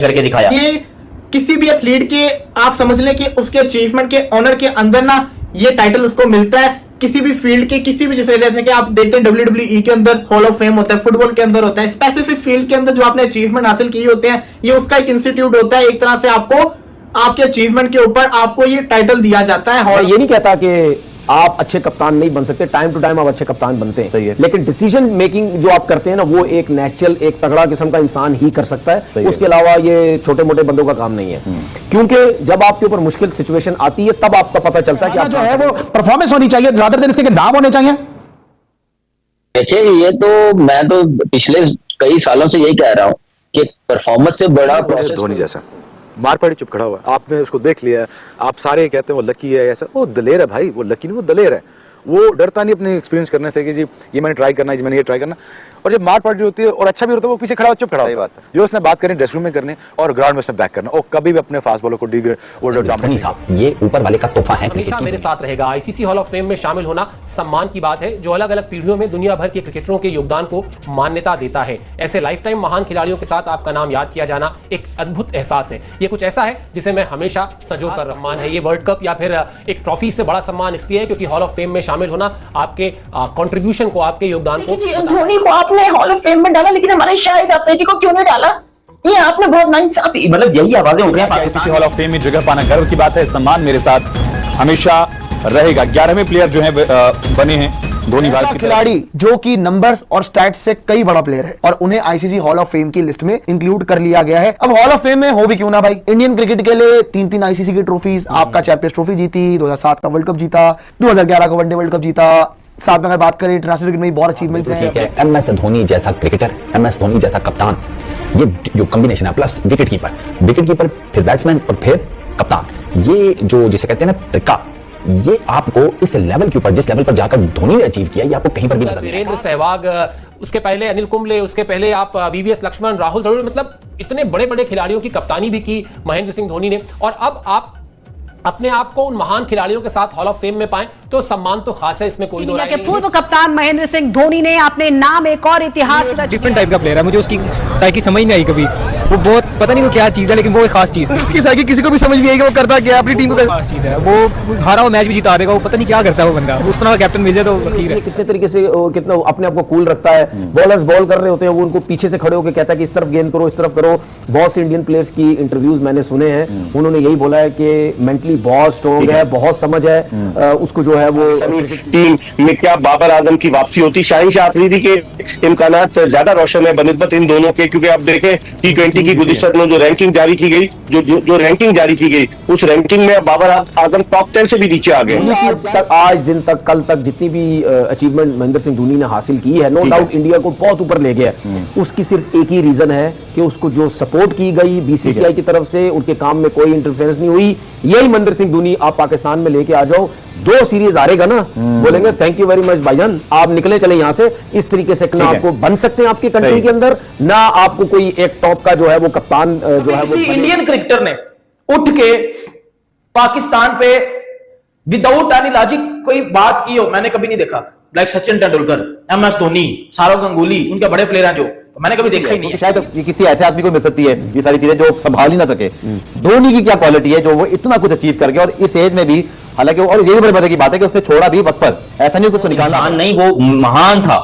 करके दिखाया। ये किसी भी एथलीट के आप समझ लें कि उसके अचीवमेंट के ऑनर के अंदर ना ये टाइटल उसको मिलता है। किसी भी फील्ड के किसी भी जैसे कि आप देखते हैं WWE के अंदर हॉल ऑफ फेम होता है, फुटबॉल के अंदर होता है, स्पेसिफिक फील्ड के अंदर जो आपने अचीवमेंट हासिल किए होते हैं ये उसका एक इंस्टीट्यूट होता है। एक तरह से आपको आपके अचीवमेंट के ऊपर आपको ये टाइटल दिया जाता है। और ये नहीं कहता कि आप अच्छे कप्तान नहीं बन सकते, टाइम टू टाइम आप अच्छे कप्तान बनते हैं, सही है, लेकिन डिसीजन मेकिंग जो आप करते हैं ना वो एक नेचुरल एक तगड़ा किस्म का इंसान ही कर सकता है, उसके अलावा ये छोटे मोटे बंदों का काम नहीं है। क्योंकि जब आपके ऊपर मुश्किल सिचुएशन आती है तब आपका पता चलता है कि जो है वो परफॉर्मेंस होनी चाहिए रादर देन इसके नाम होने चाहिए। देखिए ये तो मैं तो पिछले कई सालों से यही कह रहा हूँ कि परफॉर्मेंस से बड़ा प्रोसेस धोनी जैसा मार पड़ी चुप खड़ा हुआ है। आपने उसको देख लिया है, आप सारे कहते हैं वो लकी है, ऐसा वो दलेर है भाई, वो लकी नहीं वो दलेर है। वो डरता नहीं अपने एक्सपीरियंस करने से कि जी ये मैंने ट्राई करना है, जी मैंने ये ट्राई करना। और जब मार पार्टी होती है और अच्छा भी होता है वो पीछे खड़ा चुप खड़ा होता है। जो उसने बात करनी ड्रेस रूम में करनी और ग्राउंड में उसने बैक करना और कभी भी अपने फास्ट बॉलर को धोनी साहब ये ऊपर वाले का तोहफा है। हमेशा मेरे साथ रहेगा। आईसीसी हॉल ऑफ फेम में शामिल होना सम्मान की बात है जो अलग अलग पीढ़ियों में दुनिया भर के क्रिकेटरों के योगदान को मान्यता देता है। ऐसे लाइफ टाइम महान खिलाड़ियों के साथ आपका नाम याद किया जाना एक अद्भुत एहसास है। ये कुछ ऐसा है जिसे मैं हमेशा सजो कर सम्मान है। ये वर्ल्ड कप या फिर एक ट्रॉफी से बड़ा सम्मान इसलिए है क्योंकि हॉल ऑफ फेम में शामिल होना आपके कंट्रीब्यूशन को, आपके योगदान को। धोनी को आपने हॉल ऑफ फेम में डाला लेकिन हमारे शाहिद अफरीदी को क्यों नहीं डाला? ये आपने बहुत नाइंसाफी, मतलब यही आवाजें उठ रही हैं। आईसीसी हॉल ऑफ फेम में जगह पाना गर्व की बात है। सम्मान मेरे साथ हमेशा रहेगा। 11वें प्लेयर जो है बने हैं धोनी भारत के खिलाड़ी जो कि नंबर्स और स्टैट्स से कई बड़ा प्लेयर है और उन्हें आईसीसी हॉल ऑफ फेम की लिस्ट में इंक्लूड कर लिया गया है। अब हॉल ऑफ फेम में हो भी क्यों ना भाई, इंडियन क्रिकेट के लिए 3-3 आईसीसी की ट्रॉफीज, आपका चैंपियंस ट्रॉफी जीती, 2007 का वर्ल्ड कप जीता, 2011 का वनडे वर्ल्ड कप जीता, साथ में अगर बात करें इंटरनेशनल क्रिकेट में बहुत अचीवमेंट्स हैं। ठीक है, एमएस धोनी जैसा क्रिकेटर, एमएस धोनी जैसा कप्तान, ये जो कॉम्बिनेशन है प्लस विकेट कीपर फिर बैट्समैन और फिर कप्तान, ये जो जिसे कहते हैं ना तरीका, ये आपको इस लेवल के ऊपर जिस लेवल पर जाकर धोनी ने अचीव किया ये आपको कहीं पर भी नजर नहीं वीरेंद्र सहवाग, उसके पहले अनिल कुंबले, उसके पहले आप वीवीएस लक्ष्मण, राहुल द्रविड़, मतलब इतने बड़े बड़े खिलाड़ियों की कप्तानी भी की महेंद्र सिंह धोनी ने। और अब आप अपने आप को उन महान खिलाड़ियों के साथ हॉल ऑफ फेम में पाएं तो सम्मान तो खास है, इसमें कोई दो राय नहीं है। पूर्व कप्तान महेंद्र सिंह धोनी ने अपने नाम एक और इतिहास रच। डिफरेंट टाइप का प्लेयर है, मुझे उसकी साइकी समझ नहीं आई कभी। वो बहुत पता नहीं वो क्या चीज है लेकिन वो एक खास चीज थी। उसकी साइकी किसी को भी समझ नहीं आई कि वो करता क्या अपनी टीम को। खास चीज है वो, हारा हुआ मैच भी जिता देगा, वो पता नहीं क्या करता है वो बंदा। उस तरह का कैप्टन मिल जाए तो लकीर है। कितने तरीके से कितना अपने आप को कूल रखता है। बॉलर्स बॉल कर रहे होते हैं वो उनको पीछे से खड़े होकर कहता है कि इस तरफ गेंद करो, इस तरफ करो। बहुत से इंडियन प्लेयर्स की इंटरव्यूज मैंने सुने हैं, उन्होंने यही बोला है कि मेंटली बहुत स्ट्रॉन्ग है, बहुत समझ है, उसको जो है वो टीम में क्या बाबर आजम की वापसी होती, शाहीन शाह अफरीदी के इम्कानात ज्यादा रोशन है बनिस्बत इन दोनों के। क्योंकि आप देखें T20 की गुज़िश्ता में जो रैंकिंग जारी की गई, जो रैंकिंग जारी की गई उस रैंकिंग में बाबर आजम टॉप 10 से भी नीचे आ गए। आज दिन तक कल तक जितनी भी अचीवमेंट महेंद्र सिंह धोनी ने हासिल की है, नो डाउट इंडिया को बहुत ऊपर ले गया। उसकी सिर्फ एक ही रीजन है कि उसको जो सपोर्ट की गई बीसीसीआई की तरफ से, उनके काम में कोई इंटरफेरेंस नहीं हुई। यही महेंद्र सिंह धोनी आप पाकिस्तान में लेके आ जाओ, 2 सीरीज हारेगा ना, बोलेंगे थैंक यू वेरी मच भाईजान, आप निकले चले यहां से। इस तरीके से ना आपको बन सकते हैं आपकी कंट्री के अंदर, ना आपको कोई एक टॉप का जो है वो कप्तान जो है वो। इंडियन क्रिकेटर ने उठ के पाकिस्तान पे विदाउट एनी लॉजिक कोई बात की हो मैंने कभी नहीं देखा। लाइक सचिन तेंदुलकर, एमएस धोनी, सौरव गंगुली, उनके बड़े प्लेयर हैं जो मैंने कभी देखा ही नहीं है। शायद ये किसी ऐसे आदमी को मिल सकती है ये सारी चीजें जो संभाल ही ना सके। धोनी की क्या क्वालिटी है जो वो इतना कुछ अचीव करके और इस एज में भी, हालांकि और ये भी बड़ी मजे की बात है कि उसने छोड़ा भी वक्त पर, ऐसा नहीं कि उसको निकालना नहीं, वो महान था।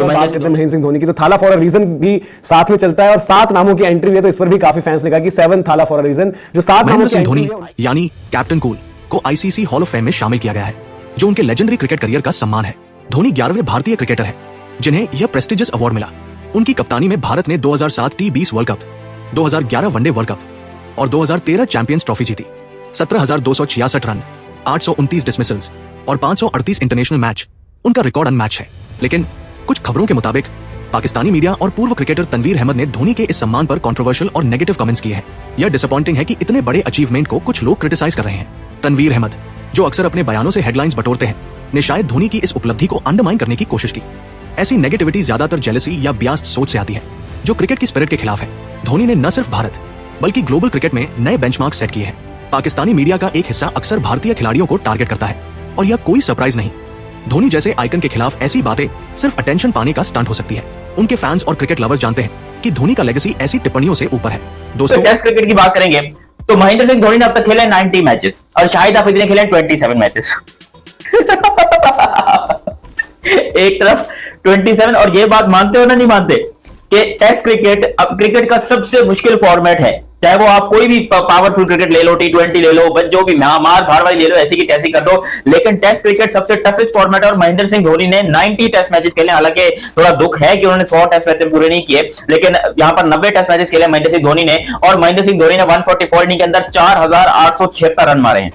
महेंद्र सिंह धोनी की तो थाला फॉर अ रीजन भी साथ में चलता है और 7 नामों की एंट्री हुई है, तो इस पर भी काफी फैंस ने कहा कि 7 थाला फॉर अ रीजन। जो 7 नामों की धोनी यानी कैप्टन कूल को आईसीसी हॉल ऑफ फेम में शामिल किया गया है जो उनके लेजेंडरी क्रिकेट करियर का सम्मान है। धोनी 11वें भारतीय क्रिकेटर हैं जिन्हें यह प्रेस्टिजियस अवार्ड मिला। उनकी कप्तानी में भारत ने 2007 T20 world cup, 2011 one day world cup और 2013 चैंपियंस ट्रॉफी जीती। 17,266 रन, 829 डिसमिसल्स और 538 इंटरनेशनल मैच उनका रिकॉर्ड अनमैच है। लेकिन कुछ खबरों के मुताबिक पाकिस्तानी मीडिया और पूर्व क्रिकेटर तनवीर अहमद ने धोनी के इस सम्मान पर कंट्रोवर्शियल और नेगेटिव कमेंट्स किए हैं। यह डिसअपॉइंटिंग है कि इतने बड़े अचीवमेंट को कुछ लोग क्रिटिसाइज कर रहे हैं। तनवीर अहमद, जो अक्सर अपने बयानों से हेडलाइंस बटोरते हैं, ने शायद धोनी की इस उपलब्धि को अंडरमाइन करने की कोशिश की। ऐसी नेगेटिविटी ज्यादातर जेलसी या बियास्ड सोच से आती है जो क्रिकेट की स्पिरिट के खिलाफ है। धोनी ने न सिर्फ भारत बल्कि ग्लोबल क्रिकेट में नए बेंचमार्क सेट किए हैं। पाकिस्तानी मीडिया का एक हिस्सा अक्सर भारतीय खिलाड़ियों को टारगेट करता है और यह कोई सरप्राइज नहीं धोनी जैसे आइकन के खिलाफ ऐसी बातें सिर्फ अटेंशन पाने का स्टंट हो सकती है। उनके फैंस और क्रिकेट लवर्स जानते हैं कि धोनी का लेगेसी ऐसी टिप्पणियों से ऊपर है। दोस्तों, टेस्ट क्रिकेट की बात करेंगे तो महेंद्र सिंह धोनी ने अब तक खेले 90 मैचेस और शाहिद अफरीदी ने खेले 27 मैचेस। एक तरफ 27, और ये बात मानते हो ना नहीं मानते कि टेस्ट क्रिकेट अब क्रिकेट का सबसे मुश्किल फॉर्मेट है। चाहे वो आप कोई भी पावरफुल क्रिकेट ले लो, T20 ले लो, जो भी मार धार वाली ले लो, ऐसी की तैसी कर दो, लेकिन टेस्ट क्रिकेट सबसे टफेस्ट फॉर्मेट है। और महेंद्र सिंह धोनी ने 90 टेस्ट मैचेस खेले। हालांकि थोड़ा दुख है कि उन्होंने 100 टेस्ट मैचेस पूरे नहीं किए, लेकिन यहाँ पर 90 टेस्ट मैचेस खेले महेंद्र सिंह धोनी ने। और महेंद्र सिंह धोनी ने 144 इनिंग के अंदर 4876 रन मारे हैं।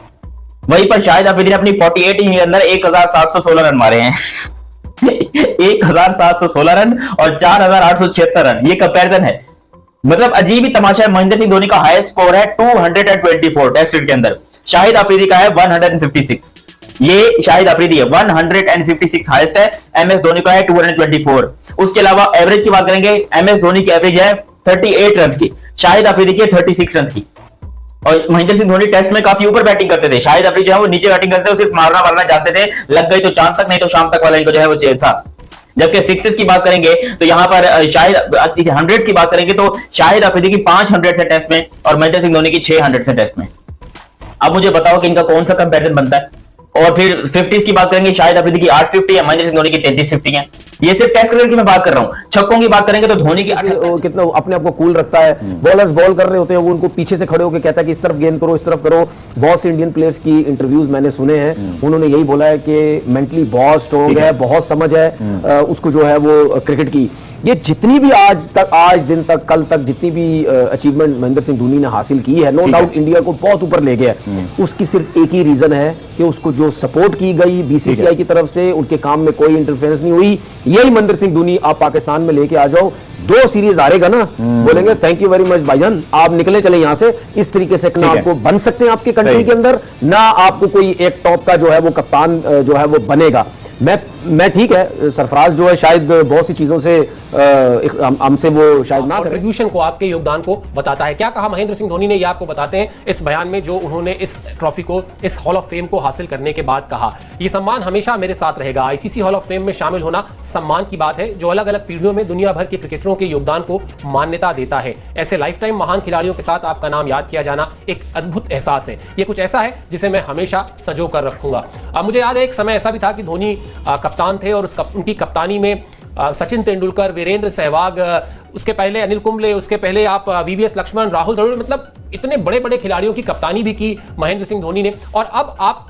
वहीं पर शाहिद अफरीदी ने अपनी 48 इनिंग के अंदर 1716 रन मारे हैं। 1716 रन और 4876 रन, ये कंपैरिजन है। मतलब अजीब ही तमाशा है। महेंद्र सिंह धोनी का हाईएस्ट स्कोर है 224 टेस्ट के अंदर, शाहिद अफरीदी का है 156। ये शाहिद अफरीदी है 156 हाईएस्ट है, एमएस धोनी का है 224। उसके अलावा एवरेज की बात करेंगे, एमएस धोनी की एवरेज है 38 रन की, शाहिद अफरीदी की 36 रन की। और महेंद्र सिंह धोनी टेस्ट में काफी ऊपर बैटिंग करते थे, शाहिद अफरीदी जो है वो नीचे बैटिंग करते थे, सिर्फ मारना जानते थे, लग गई तो चांद तक, नहीं तो शाम तक वाला इनको जो है वो चाहिए था। जबकि सिक्सेस की बात करेंगे तो यहां पर शाहिद 100 की बात करेंगे तो शाहिद अफरीदी की 500 है टेस्ट में और महेंद्र सिंह धोनी की 600 है टेस्ट में। अब मुझे बताओ कि इनका कौन सा कंपैरिजन बनता है। और फिर 50s की बात करेंगे, शाहिद अफरीदी की 850 है, महेंद्र सिंह धोनी की 3350 है। ये सिर्फ टेस्ट क्रिकेट की मैं बात कर रहा हूं। छक्कों की बात करेंगे तो धोनी की कितना अपने आप को कूल रखता है। बॉलर्स बॉल कर रहे होते हैं, वो उनको पीछे से खड़े होकर कहता है कि इस तरफ गेंद करो, इस तरफ करो। बहुत से इंडियन प्लेयर्स की इंटरव्यूज मैंने सुने हैं, उन्होंने यही बोला है कि मेंटली बहुत स्ट्रॉन्ग है, बहुत समझ है उसको जो है वो क्रिकेट की। ये जितनी भी आज दिन तक कल तक जितनी भी अचीवमेंट महेंद्र सिंह धोनी ने हासिल की है, नो डाउट इंडिया को बहुत ऊपर ले गया। उसकी सिर्फ एक ही रीजन है कि उसको जो सपोर्ट की गई बीसीसीआई की तरफ से, उनके काम में कोई इंटरफेरेंस नहीं हुई। यही महेंद्र सिंह धोनी आप पाकिस्तान में लेके आ जाओ, 2 सीरीज हारेगा ना, बोलेंगे थैंक यू वेरी मच भाईजान, आप निकले चले यहां से। इस तरीके से ना आपको बन सकते हैं आपके कंट्री के अंदर, ना आपको कोई एक टॉप का जो है वो कप्तान जो है वो बनेगा। मैं ठीक है, सरफराज जो है शायद बहुत सी चीजों से हमसे वो शायद ना कंट्रीब्यूशन को, आपके योगदान को बताता है। क्या कहा महेंद्र सिंह धोनी ने, ये आपको बताते हैं इस बयान में जो उन्होंने इस ट्रॉफी को, इस हॉल ऑफ फेम को हासिल करने के बाद कहा। ये सम्मान हमेशा मेरे साथ रहेगा। आईसीसी हॉल ऑफ फेम में शामिल होना सम्मान की बात है जो अलग अलग पीढ़ियों में दुनिया भर के क्रिकेटरों के योगदान को मान्यता देता है। ऐसे लाइफ टाइम महान खिलाड़ियों के साथ आपका नाम याद किया जाना एक अद्भुत एहसास है। ये कुछ ऐसा है जिसे मैं हमेशा संजो कर रखूंगा। अब मुझे याद है एक समय ऐसा भी था कि धोनी कप्तान थे और उनकी कप्तानी में सचिन तेंदुलकर, वीरेंद्र सहवाग, उसके पहले अनिल कुंबले, उसके पहले आप वीवीएस लक्ष्मण, राहुल द्रविड़, मतलब इतने बड़े बड़े खिलाड़ियों की कप्तानी भी की महेंद्र सिंह धोनी ने। और अब आप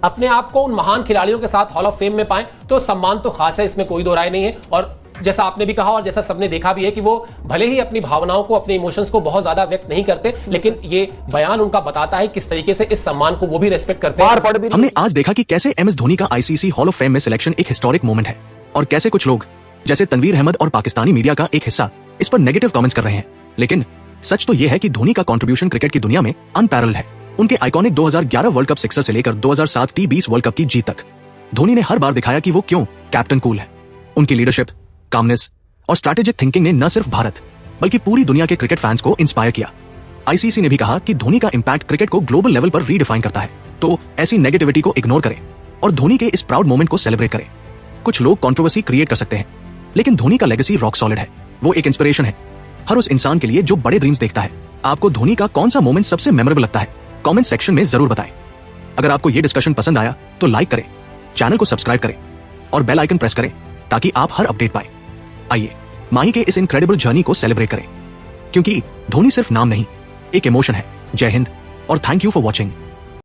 अपने आप को उन महान खिलाड़ियों के साथ हॉल ऑफ फेम में पाएं तो सम्मान तो खास है, इसमें कोई दो राय नहीं है। और जैसा आपने भी कहा और जैसा सबने देखा भी है कि वो भले ही अपनी भावनाओं को, अपने इमोशंस को बहुत ज्यादा व्यक्त नहीं करते, लेकिन ये बयान उनका बताता है किस तरीके से इस सम्मान को वो भी रेस्पेक्ट करते हैं। हमने आज देखा कि कैसे एमएस धोनी का आईसीसी हॉल ऑफ फेम में सिलेक्शन एक हिस्टोरिक मोमेंट है और कैसे कुछ लोग जैसे तनवीर अहमद और पाकिस्तानी मीडिया का एक हिस्सा इस पर नेगेटिव कमेंट्स कर रहे हैं। लेकिन सच तो यह है कि धोनी का कंट्रीब्यूशन क्रिकेट की दुनिया में अनपैरेलल्ड है। उनके आइकॉनिक 2011 वर्ल्ड कप सिक्सर से लेकर 2007 T20 वर्ल्ड कप की जीत तक धोनी ने हर बार दिखाया कि वो क्यों कैप्टन कूल है। उनकी लीडरशिप, कामनेस और स्ट्रैटेजिक थिंकिंग ने न सिर्फ भारत बल्कि पूरी दुनिया के क्रिकेट फैंस को इंस्पायर किया। आईसीसी ने भी कहा कि धोनी का इंपैक्ट क्रिकेट को ग्लोबल लेवल पर रीडिफाइन करता है। तो ऐसी नेगेटिविटी को इग्नोर करें और धोनी के इस प्राउड मोमेंट को सेलिब्रेट करें। कुछ लोग कंट्रोवर्सी क्रिएट कर सकते हैं, लेकिन धोनी का लेगेसी रॉक सॉलिड है। वो एक इंस्पिरेशन है हर उस इंसान के लिए जो बड़े ड्रीम्स देखता है। आपको धोनी का कौन सा मोमेंट सबसे मेमोरेबल लगता है, कमेंट सेक्शन में जरूर बताएं। अगर आपको यह डिस्कशन पसंद आया तो लाइक करें, चैनल को सब्सक्राइब करें और बेल आइकन प्रेस करें ताकि आप हर अपडेट पाएं। आइए माही के इस इनक्रेडिबल जर्नी को सेलिब्रेट करें, क्योंकि धोनी सिर्फ नाम नहीं, एक इमोशन है। जय हिंद और थैंक यू फॉर वॉचिंग।